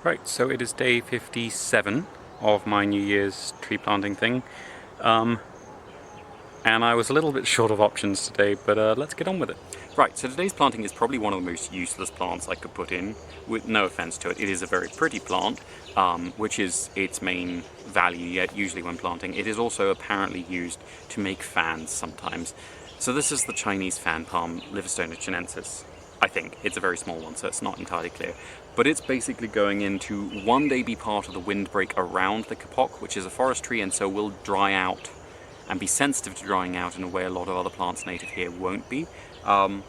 Right, so it is day 57 of my New Year's tree planting thing, and I was a little bit short of options today, but let's get on with it. Right, so today's planting is probably one of the most useless plants I could put in, with no offense to it. It is a very pretty plant, which is its main value, yet usually when planting. It is also apparently used to make fans sometimes. So this is the Chinese fan palm, Livistona chinensis. I think. It's a very small one, so it's not entirely clear. But it's basically going in to one day be part of the windbreak around the Kapok, which is a forest tree, and so will dry out and be sensitive to drying out in a way a lot of other plants native here won't be. And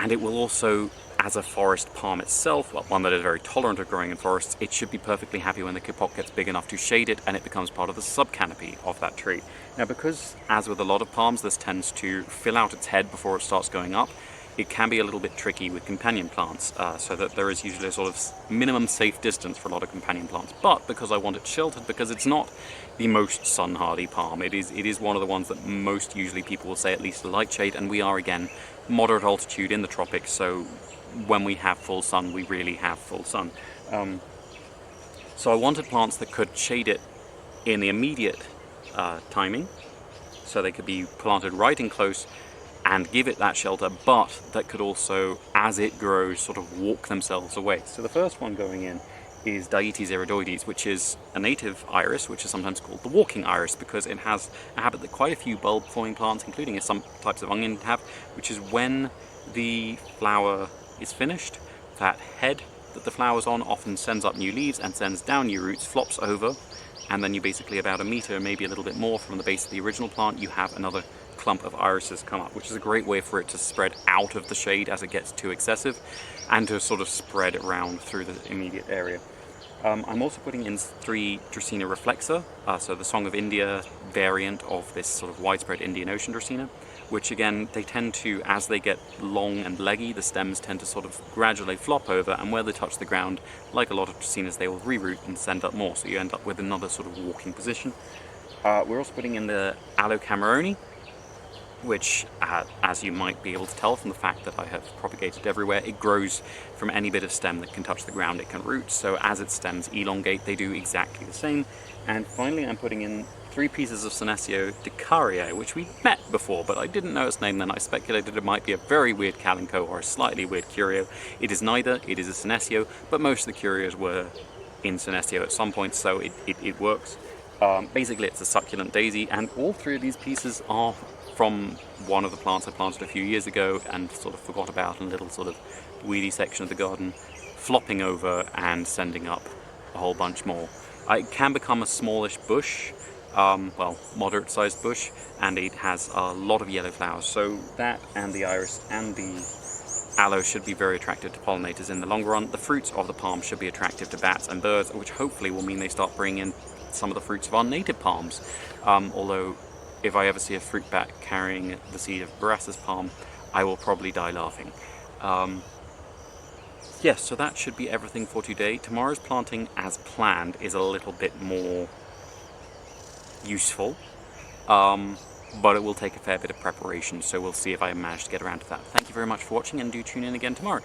it will also, as a forest palm itself, well, one that is very tolerant of growing in forests, it should be perfectly happy when the Kapok gets big enough to shade it and it becomes part of the subcanopy of that tree. Now, because, as with a lot of palms, this tends to fill out its head before it starts going up, it can be a little bit tricky with companion plants, so that there is usually a sort of minimum safe distance for a lot of companion plants. But because I want it sheltered, because it's not the most sun-hardy palm, it is one of the ones that most usually people will say at least a light shade, and we are, again, moderate altitude in the tropics, so when we have full sun, we really have full sun. So I wanted plants that could shade it in the immediate timing, so they could be planted right in close and give it that shelter, but that could also, as it grows, sort of walk themselves away. So the first one going in is Dietes iridoides, which is a native iris, which is sometimes called the walking iris, because it has a habit that quite a few bulb-forming plants, including some types of onion, have, which is when the flower is finished, that head that the flower's on often sends up new leaves and sends down new roots, flops over, and then you basically, about a meter, maybe a little bit more from the base of the original plant, you have another clump of irises come up, which is a great way for it to spread out of the shade as it gets too excessive, and to sort of spread around through the immediate area. I'm also putting in 3 Dracaena reflexa, so the Song of India variant of this sort of widespread Indian Ocean Dracaena, which again, they tend to, as they get long and leggy, the stems tend to sort of gradually flop over, and where they touch the ground, like a lot of Dracaenas, they will reroot and send up more, so you end up with another sort of walking position. We're also putting in the Aloe Cameroni, which, as you might be able to tell from the fact that I have propagated everywhere, it grows from any bit of stem that can touch the ground, it can root, so as its stems elongate, they do exactly the same. And finally, I'm putting in 3 pieces of Senecio Dicaria, which we met before, but I didn't know its name then. I speculated it might be a very weird Kalanchoe or a slightly weird Curio. It is neither, it is a Senecio, but most of the Curios were in Senecio at some point, so it works. Basically, it's a succulent daisy, and all 3 of these pieces are from one of the plants I planted a few years ago and sort of forgot about in a little sort of weedy section of the garden, flopping over and sending up a whole bunch more. It can become a smallish bush, well, moderate-sized bush, and it has a lot of yellow flowers, so that and the iris and the aloe should be very attractive to pollinators in the long run. The fruits of the palm should be attractive to bats and birds, which hopefully will mean they start bringing in some of the fruits of our native palms, although if I ever see a fruit bat carrying the seed of Barassa's palm, I will probably die laughing. Yes, so that should be everything for today. Tomorrow's planting, as planned, is a little bit more useful, but it will take a fair bit of preparation, so we'll see if I manage to get around to that. Thank you very much for watching, and do tune in again tomorrow.